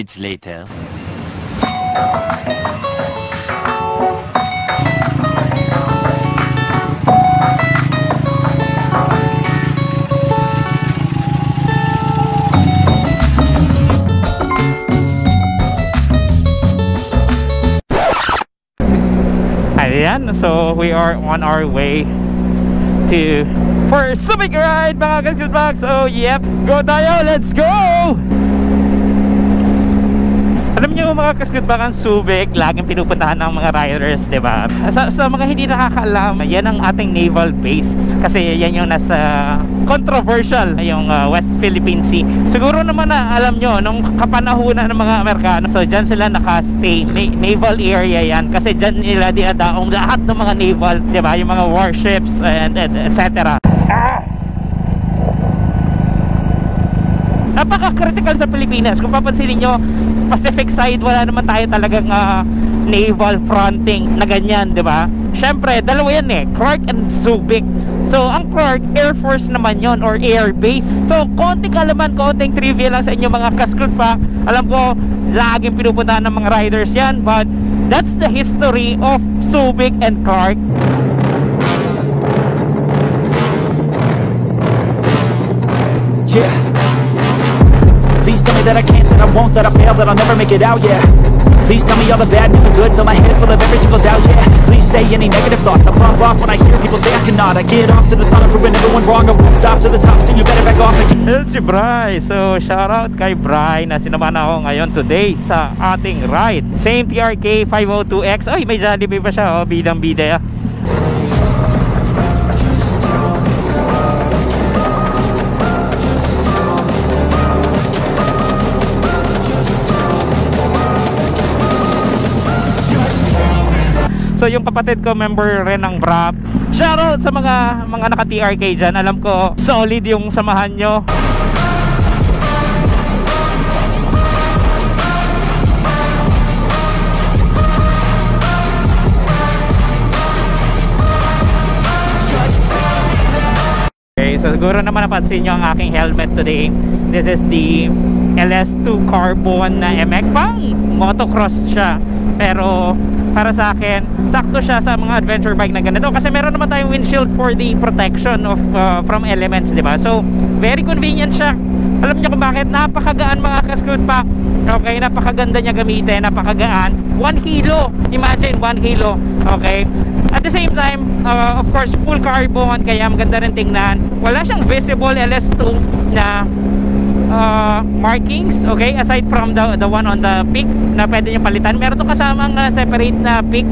minutes later. Ayan, so we are on our way for Subic ride mga Kascootbang. So yep, go tayo, let's go! Alam niyo mga Kascootbang, ang Subic laging pinupuntahan ng mga riders, diba? Sa mga hindi nakakaalam, yan ang ating naval base. Kasi yan yung nasa controversial, yung West Philippine Sea. Siguro naman na alam nyo, nung kapanahunan ng mga Amerikano, so dyan sila nakastay, naval area yan. Kasi dyan nila dinadaong lahat ng mga naval, diba? Yung mga warships and etc. Napaka-critical sa Pilipinas. Kung papansinin nyo, Pacific side, wala naman tayo talagang naval fronting na ganyan, di ba? Siyempre, dalawa yan eh, Clark and Subic. So, ang Clark, Air Force naman yon or Air Base. So, konting kalaman, konting trivia lang sa inyo mga Kascootbang. Alam ko, laging pinupuntahan ng mga riders yan, but that's the history of Subic and Clark. Yeah. Please tell me that I can't, that I won't, that I fail, that I'll never make it out, yeah. Please tell me all the bad, never good, fill my head full of every single doubt, yeah. Please say any negative thoughts, I pump off when I hear people say I cannot. I get off to the thought of proving everyone wrong, I won't stop to the top, so you better back off. Hello si Bri, so shoutout kay Bri na sinamahan ako ngayon today sa ating ride. Same TRK 502X, ay may Jollibee pa siya, oh, bidang bida ya. So yung kapatid ko member rin ng BRAP. Shoutout sa mga naka-TRK dyan. Alam ko solid yung samahan nyo. Okay, so siguro naman napansin nyo ang aking helmet today. This is the LS2 Carbon na MX. Pang motocross siya. Pero para sa akin, sakto siya sa mga adventure bike na ganito kasi meron naman tayong windshield for the protection of from elements, di ba? So, very convenient siya. Alam niyo kung bakit? Napakagaan mga Kascootbang. Okay, napakaganda niya gamitin, napakagaan. 1 kilo. Imagine, 1 kilo. Okay? At the same time, of course, full carbon, kaya maganda rin tingnan. Wala siyang visible LS2 na markings, okay, aside from the one on the peak na pwede nyo palitan. Meron to kasamang separate na peak.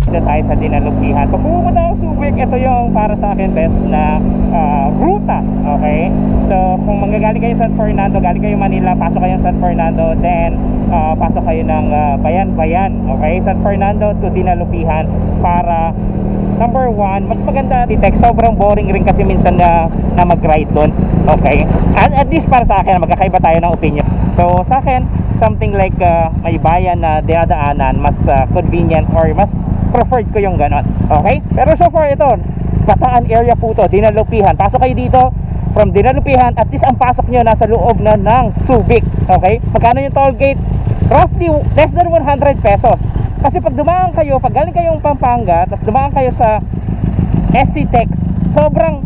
Dito tayo sa Dinalupihan. Pag pumunta ako Subic, ito yung para sa akin best na ruta, okay? So, kung manggagaling kayo San Fernando, galing kayo Manila, pasok kayo San Fernando, then pasok kayo ng Bayan-Bayan, okay? San Fernando to Dinalupihan para number 1, mas maganda detect. Sobrang boring rin kasi minsan na mag-ride doon, okay? At least para sa akin, magkakaiba tayo ng opinion. So, sa akin, something like may bayan na dinadaanan, mas convenient or mas preferred ko yung ganon, okay? Pero so far ito, Bataan area po to, Dinalupihan. Pasok kayo dito from Dinalupihan, at least ang pasok nyo nasa loob na ng Subic, okay? Magkano yung toll gate? Roughly less than 100 pesos. Kasi pag dumaan kayo, pag galing kayong Pampanga, tapos dumaan kayo sa SC Tex, sobrang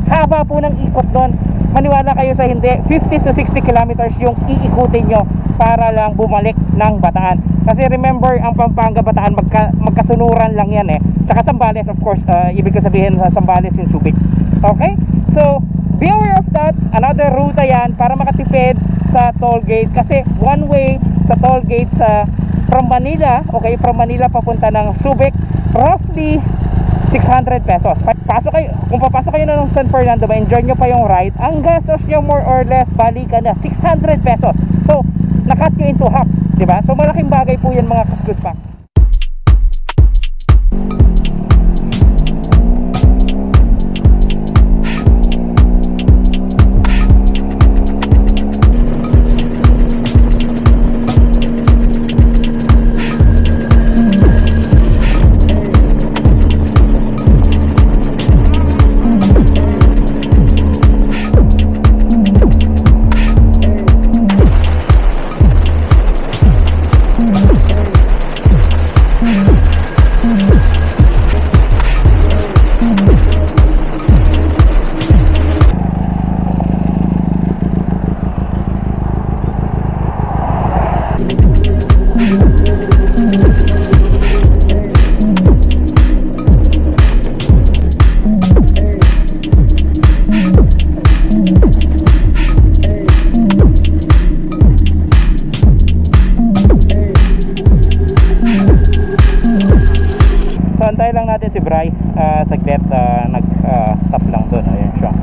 haba po ng ikot doon. Maniwala kayo sa hindi, 50 to 60 kilometers yung iikutin nyo para lang bumalik ng Bataan. Kasi remember, ang Pampanga Bataan magkasunuran lang yan eh. Tsaka Zambales, of course, ibig ko sabihin sa Zambales yung Subic. Okay? So, be aware of that. Another ruta yan para makatipid sa toll gate. Kasi one way sa toll gate from Manila, okay, from Manila papunta ng Subic, roughly 600 pesos. Pasok kayo, kung papasok kayo na ng San Fernando, ma-enjoy nyo pa yung ride, ang gastos nyo more or less, balikan na 600 pesos. So, nakat nyo into half, diba? So, malaking bagay po yan mga Kascootbang. hintayin lang natin si Bri saglit, nag-stop lang doon. Ayan siya.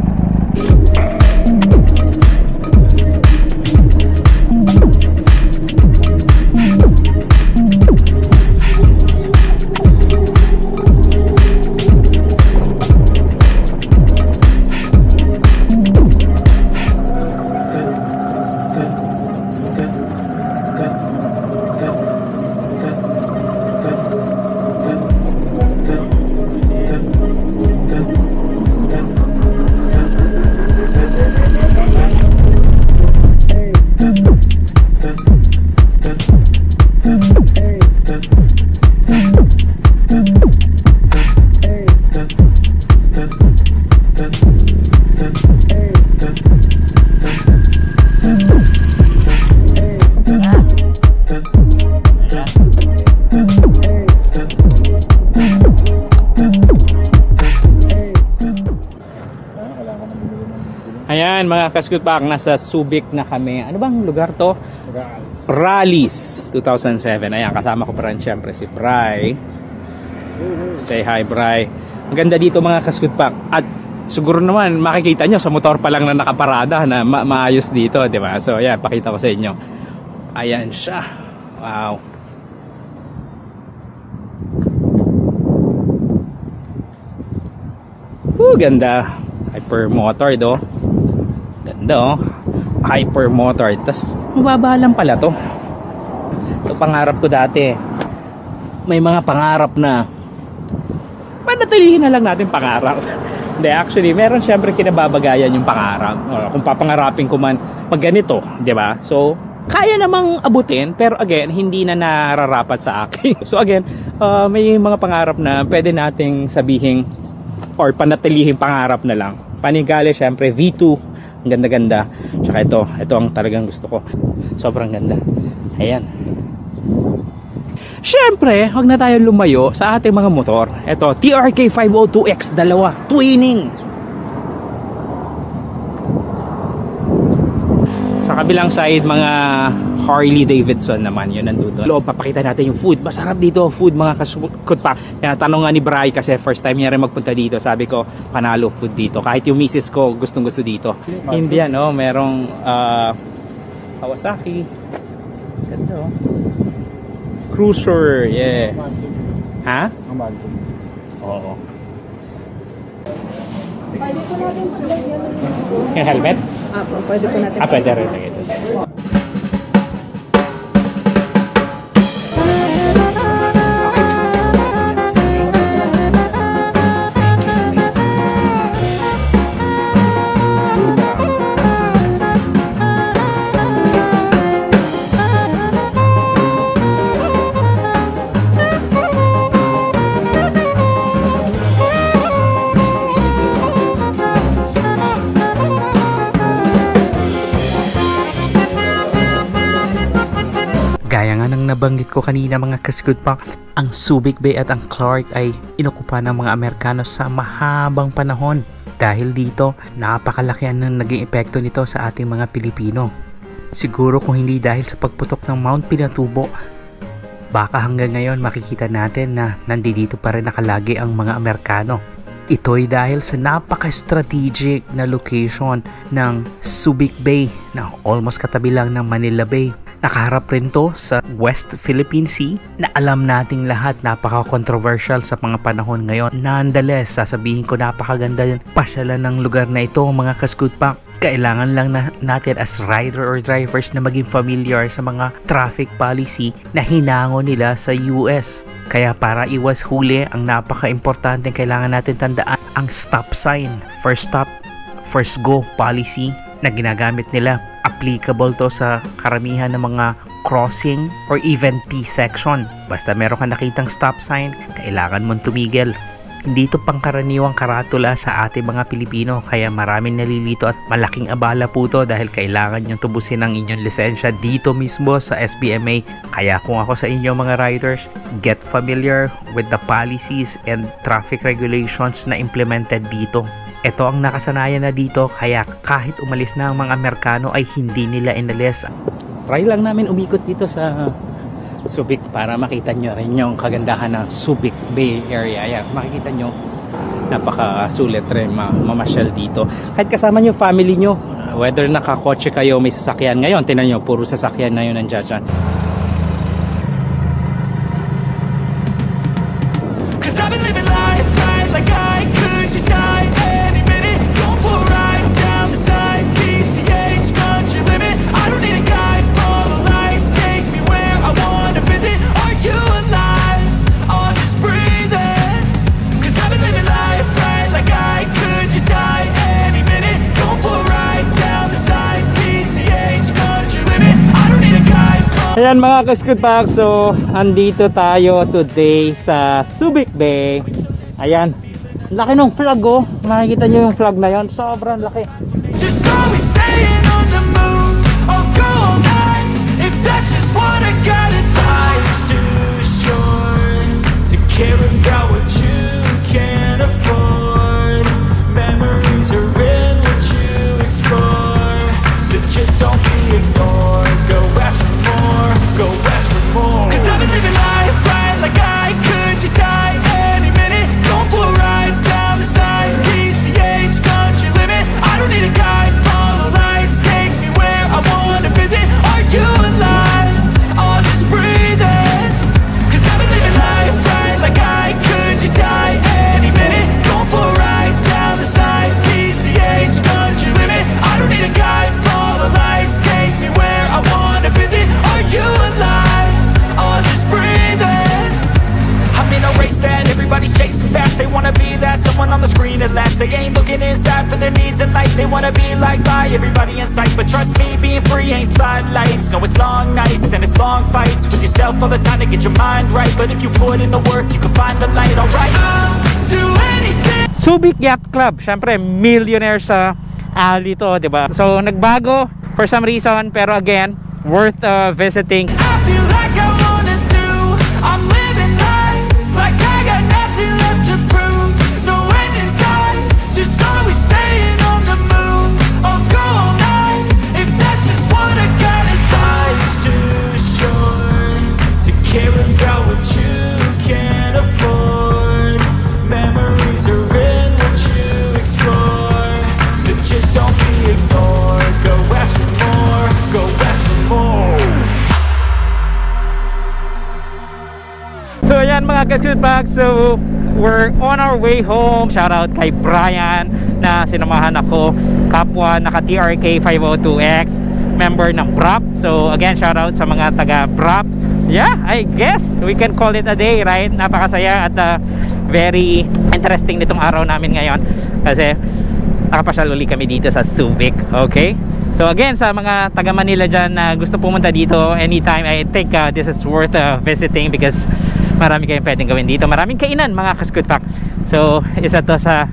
Ayan mga Kasgutpak, nasa Subic na kami. Ano bang lugar to? Rallies 2007. Ayan, kasama ko pa rin syempre si Bri. Say hi Bri. Ang ganda dito mga Kasgutpak. At siguro naman makikita nyo sa motor pa lang na nakaparada na maayos dito, di ba? So ayan, pakita ko sa inyo. Ayan siya. Wow. Ganda. Hyper motor do. Ganda oh. Hyper motor. Tas mababa lang pala to. Ito pangarap ko dati. May mga pangarap na panatilihin na lang natin pangarap. Hindi, actually meron syempre kinababagayan yung pangarap. Kung papangarapin ko man pag ganito, di ba? So kaya namang abutin, pero again hindi na nararapat sa akin. So again, may mga pangarap na pwede nating sabihin or panatilihin pangarap na lang. Panigale syempre V2, ang ganda-ganda. Tsaka ito ang talagang gusto ko. Sobrang ganda. Ayan. Syempre, wag na tayo lumayo sa ating mga motor. Ito, TRK 502X, dalawa, twinning. Sa kabilang side, mga Harley Davidson naman, yun nandito. Loob, papakita natin yung food. Masarap dito, food mga Kasgutpak. Tanong nga ni Bri kasi first time niya rin magpunta dito. Sabi ko, panalo food dito. Kahit yung misis ko, gustong gusto dito. Hindi ano, merong Kawasaki. Ganda oh. Cruiser, yeah. Ha? Oo. Yung helmet? Pwede po natin. Pwede rin. Gaya nga ng nabanggit ko kanina mga Kasgutpak, ang Subic Bay at ang Clark ay inukupa ng mga Amerikano sa mahabang panahon. Dahil dito, napakalaki ang naging epekto nito sa ating mga Pilipino. Siguro kung hindi dahil sa pagputok ng Mount Pinatubo, baka hanggang ngayon makikita natin na nandito pa rin nakalagi ang mga Amerikano. Ito'y dahil sa napaka-strategic na location ng Subic Bay na almost katabi lang ng Manila Bay. Nakaharap rin to sa West Philippine Sea na alam nating lahat napaka-controversial sa mga panahon ngayon. Nonetheless, sasabihin ko napakaganda yung pasyalan ng lugar na ito mga Kasgutpak. Kailangan lang natin as rider or drivers na maging familiar sa mga traffic policy na hinango nila sa US. Kaya para iwas huli, ang napaka-importante kailangan natin tandaan ang stop sign. First stop, first go policy na ginagamit nila. Applicable to sa karamihan ng mga crossing or even T-section. Basta meron ka nakitang stop sign, kailangan mong tumigil. Hindi ito pangkaraniwang karatula sa ating mga Pilipino, kaya maraming nalilito at malaking abala po to dahil kailangan nyo tubusin ang inyong lisensya dito mismo sa SBMA. Kaya kung ako sa inyo mga riders, get familiar with the policies and traffic regulations na implemented dito. Ito ang nakasanayan na dito, kaya kahit umalis na ang mga Amerikano ay hindi nila inalis. Try lang namin umikot dito sa Subic para makita nyo rin yung kagandahan ng Subic Bay area. Ayan, makikita nyo, napakasulit rin mamasyal dito. Kahit kasama nyo family nyo, whether nakakotse kayo, may sasakyan. Ngayon, tinan nyo, puro sasakyan na yun nandiyan dyan. Ayan mga ka-Scoot Pack, so andito tayo today sa Subic Bay. Ayan, laki ng flag oh. Makikita nyo yung flag na yon, sobrang laki. Just always staying on the move. I'll go all night if that's just what I gotta do. Life's too short to care about what you can't afford. Memories are in what you explore, so just don't be ignored. Go ask for more, go ask for more. 'Cause I've been living life right like I could just die any minute. Going for a ride down the side, PCH country limit. I don't need a guide, follow lights, take me where I wanna visit. Are you alive? I'll just breathe in. 'Cause I've been living life right like I could just die any minute. Going for a ride down the side, PCH country limit. I don't need a guide, follow lights, take me where I wanna visit. Are you alive? I'll just breathe in. I'm in a race that everybody's chasing fast. They wanna be that someone on the screen at last. They ain't looking inside for their needs in life. They wanna be liked by everybody in sight. But trust me, being free ain't spotlights. No, it's long nights and it's long fights with yourself all the time to get your mind right. But if you put in the work, you can find the light. Alright, I'll do anything. Subic Yacht Club, syempre millionaire sa alley to, diba? So nagbago for some reason, pero again, worth visiting. I feel like I wanna do, I'm living life like I got nothing left to prove. No end in sight, just always staying on the move. I'll go all night if that's just what I gotta do. Life's too short to care about what you can't afford. Memories are in what you explore, so just don't be ignored. Go ask for more, go ask for more. So ayan mga ka-Scoot Pack, so we're on our way home. Shout out kay Brian na sinamahan ako, kapwa naka TRK 502X, member ng BRAP. So again, shout out sa mga taga BRAP. Yeah, I guess we can call it a day, right? Napakasaya at very interesting nitong araw namin ngayon kasi nakapasyal uli kami dito sa Subic. Okay, so again, sa mga taga Manila dyan na gusto pumunta dito anytime, I think this is worth visiting because marami kayong pwedeng gawin dito, maraming kainan mga ka-Scoot Pack. So isa to sa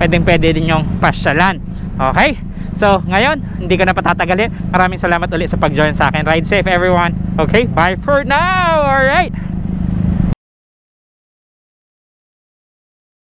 pwede din yung pasyalan. Okay, so ngayon hindi ko na patatagalin. Maraming salamat ulit sa pag-join sa akin. Ride safe everyone. Okay, bye for now. Alright.